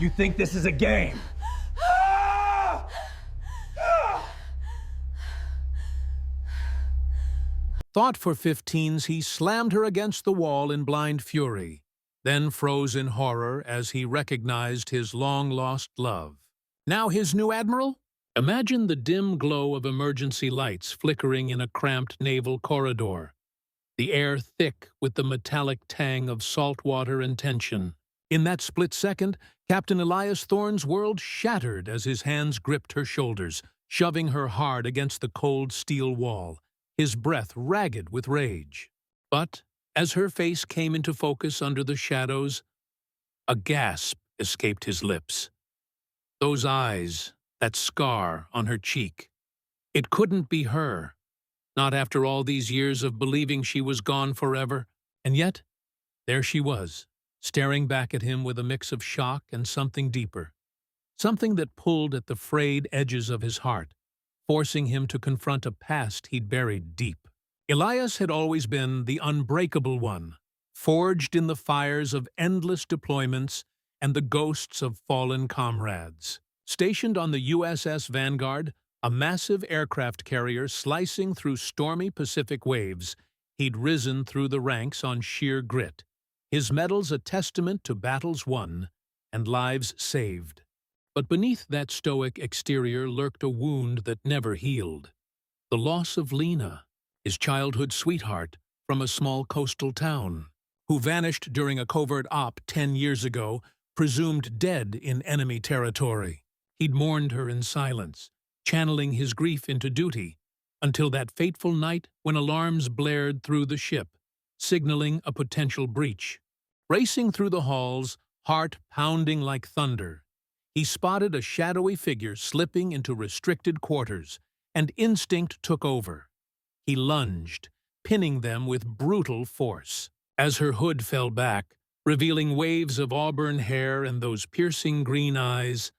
You think this is a game? Thought for 15s, he slammed her against the wall in blind fury, then froze in horror as he recognized his long-lost love. Now his new Admiral? Imagine the dim glow of emergency lights flickering in a cramped naval corridor, the air thick with the metallic tang of salt water and tension. In that split second, Captain Elias Thorne's world shattered as his hands gripped her shoulders, shoving her hard against the cold steel wall, his breath ragged with rage. But as her face came into focus under the shadows, a gasp escaped his lips. Those eyes, that scar on her cheek. It couldn't be her, not after all these years of believing she was gone forever. And yet, there she was, staring back at him with a mix of shock and something deeper, something that pulled at the frayed edges of his heart, forcing him to confront a past he'd buried deep. Elias had always been the unbreakable one, forged in the fires of endless deployments and the ghosts of fallen comrades. Stationed on the USS Vanguard, a massive aircraft carrier slicing through stormy Pacific waves, he'd risen through the ranks on sheer grit, his medals a testament to battles won and lives saved. But beneath that stoic exterior lurked a wound that never healed. The loss of Lena, his childhood sweetheart from a small coastal town, who vanished during a covert op 10 years ago, presumed dead in enemy territory. He'd mourned her in silence, channeling his grief into duty, until that fateful night when alarms blared through the ship, signaling a potential breach. Racing through the halls, heart pounding like thunder, he spotted a shadowy figure slipping into restricted quarters, and instinct took over. He lunged, pinning them with brutal force. As her hood fell back, revealing waves of auburn hair and those piercing green eyes,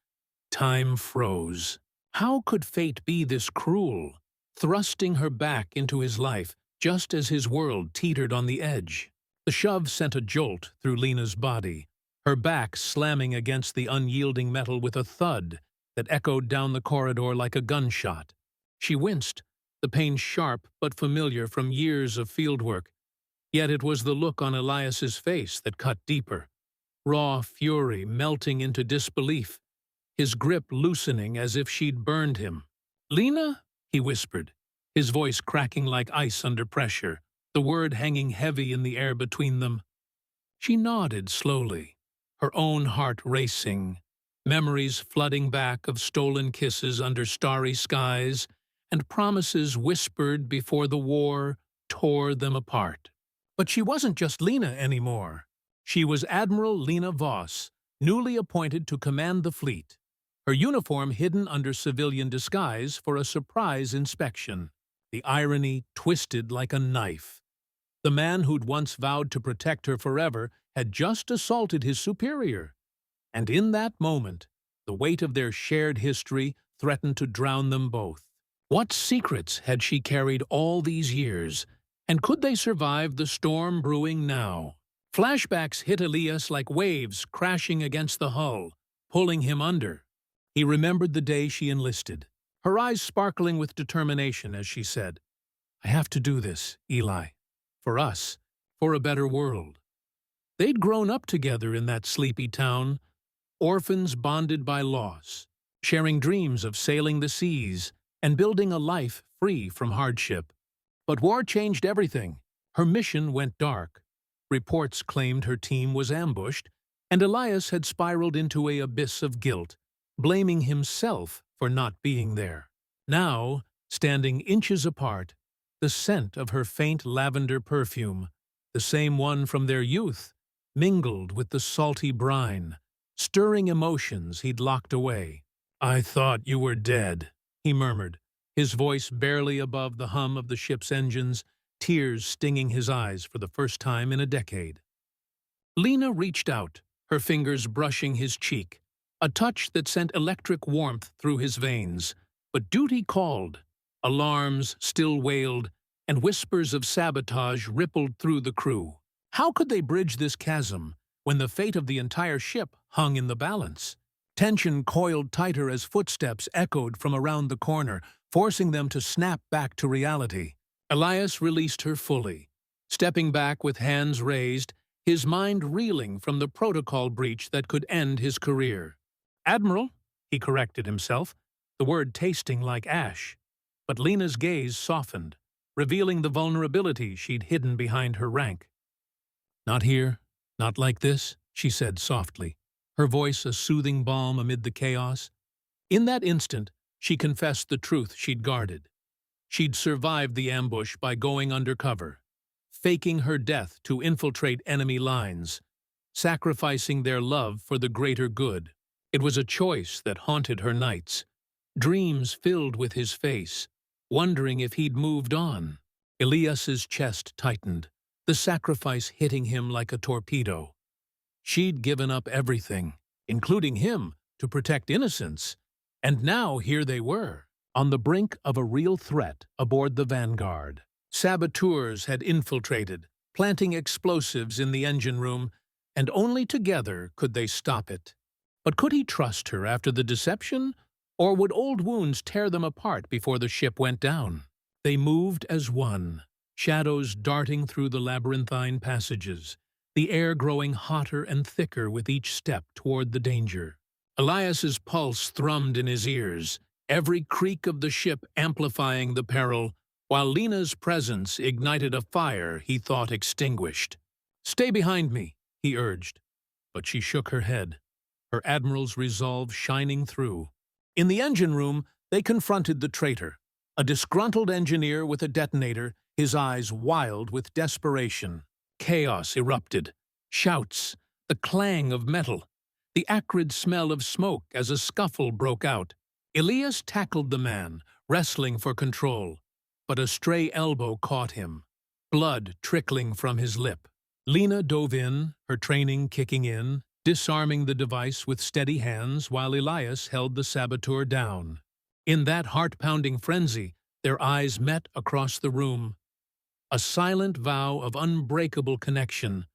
time froze. How could fate be this cruel, thrusting her back into his life just as his world teetered on the edge? The shove sent a jolt through Lena's body, her back slamming against the unyielding metal with a thud that echoed down the corridor like a gunshot. She winced, the pain sharp but familiar from years of fieldwork. Yet it was the look on Elias's face that cut deeper, raw fury melting into disbelief, his grip loosening as if she'd burned him. "Lena?" he whispered, his voice cracking like ice under pressure, the word hanging heavy in the air between them. She nodded slowly, her own heart racing, memories flooding back of stolen kisses under starry skies and promises whispered before the war tore them apart. But she wasn't just Lena anymore. She was Admiral Lena Voss, newly appointed to command the fleet, her uniform hidden under civilian disguise for a surprise inspection. The irony twisted like a knife. The man who'd once vowed to protect her forever had just assaulted his superior. And in that moment, the weight of their shared history threatened to drown them both. What secrets had she carried all these years, and could they survive the storm brewing now? Flashbacks hit Elias like waves crashing against the hull, pulling him under. He remembered the day she enlisted, her eyes sparkling with determination as she said, "I have to do this, Eli. For us, for a better world." They'd grown up together in that sleepy town, orphans bonded by loss, sharing dreams of sailing the seas and building a life free from hardship. But war changed everything. Her mission went dark. Reports claimed her team was ambushed, and Elias had spiraled into an abyss of guilt, blaming himself for not being there. Now, standing inches apart, the scent of her faint lavender perfume, the same one from their youth, mingled with the salty brine, stirring emotions he'd locked away. "I thought you were dead," he murmured, his voice barely above the hum of the ship's engines, tears stinging his eyes for the first time in a decade. Lena reached out, her fingers brushing his cheek, a touch that sent electric warmth through his veins. But duty called. Alarms still wailed, and whispers of sabotage rippled through the crew. How could they bridge this chasm, when the fate of the entire ship hung in the balance. Tension coiled tighter as footsteps echoed from around the corner, forcing them to snap back to reality. Elias released her fully, stepping back with hands raised, his mind reeling from the protocol breach that could end his career. "Admiral," he corrected himself, the word tasting like ash. But Lena's gaze softened, revealing the vulnerability she'd hidden behind her rank. "Not here, not like this," she said softly, her voice a soothing balm amid the chaos. In that instant, she confessed the truth she'd guarded. She'd survived the ambush by going undercover, faking her death to infiltrate enemy lines, sacrificing their love for the greater good. It was a choice that haunted her nights. Dreams filled with his face, wondering if he'd moved on. Elias's chest tightened, the sacrifice hitting him like a torpedo. She'd given up everything, including him, to protect innocence. And now here they were, on the brink of a real threat aboard the Vanguard. Saboteurs had infiltrated, planting explosives in the engine room, and only together could they stop it. But could he trust her after the deception, or would old wounds tear them apart before the ship went down? They moved as one, shadows darting through the labyrinthine passages, the air growing hotter and thicker with each step toward the danger. Elias's pulse thrummed in his ears, every creak of the ship amplifying the peril, while Lena's presence ignited a fire he thought extinguished. "Stay behind me," he urged. But she shook her head, her Admiral's resolve shining through. In the engine room, they confronted the traitor, a disgruntled engineer with a detonator, his eyes wild with desperation. Chaos erupted. Shouts, the clang of metal, the acrid smell of smoke as a scuffle broke out. Elias tackled the man, wrestling for control, but a stray elbow caught him, blood trickling from his lip. Lena dove in, her training kicking in, disarming the device with steady hands while Elias held the saboteur down. In that heart-pounding frenzy, their eyes met across the room. A silent vow of unbreakable connection,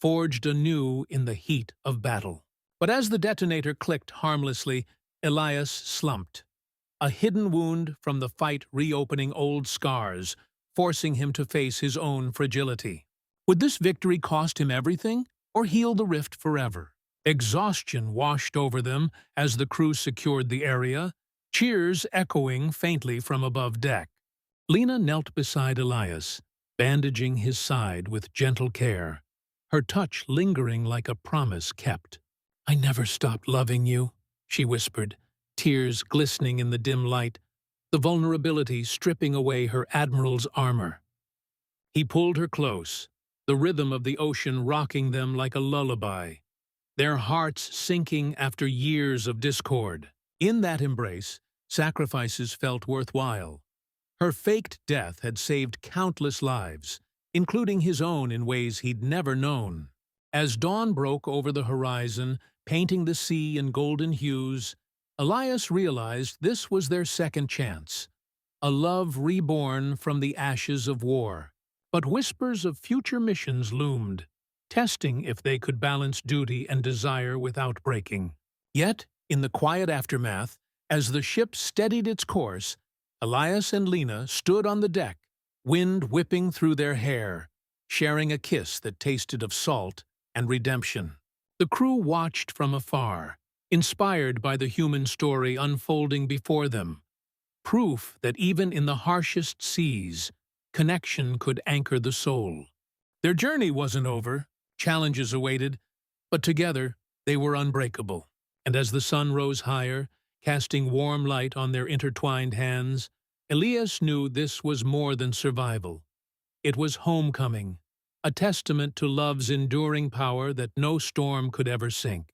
forged anew in the heat of battle. But as the detonator clicked harmlessly, Elias slumped, a hidden wound from the fight reopening old scars, forcing him to face his own fragility. Would this victory cost him everything, or heal the rift forever? Exhaustion washed over them as the crew secured the area, cheers echoing faintly from above deck. Lena knelt beside Elias, bandaging his side with gentle care, her touch lingering like a promise kept. "I never stopped loving you," she whispered, tears glistening in the dim light, the vulnerability stripping away her Admiral's armor. He pulled her close, the rhythm of the ocean rocking them like a lullaby, their hearts sinking after years of discord. In that embrace, sacrifices felt worthwhile. Her faked death had saved countless lives, including his own in ways he'd never known. As dawn broke over the horizon, painting the sea in golden hues, Elias realized this was their second chance, a love reborn from the ashes of war. But whispers of future missions loomed, testing if they could balance duty and desire without breaking. Yet, in the quiet aftermath, as the ship steadied its course, Elias and Lena stood on the deck, wind whipping through their hair, sharing a kiss that tasted of salt and redemption. The crew watched from afar, inspired by the human story unfolding before them, proof that even in the harshest seas, connection could anchor the soul. Their journey wasn't over, challenges awaited, but together they were unbreakable. And as the sun rose higher, casting warm light on their intertwined hands, Elias knew this was more than survival. It was homecoming, a testament to love's enduring power that no storm could ever sink.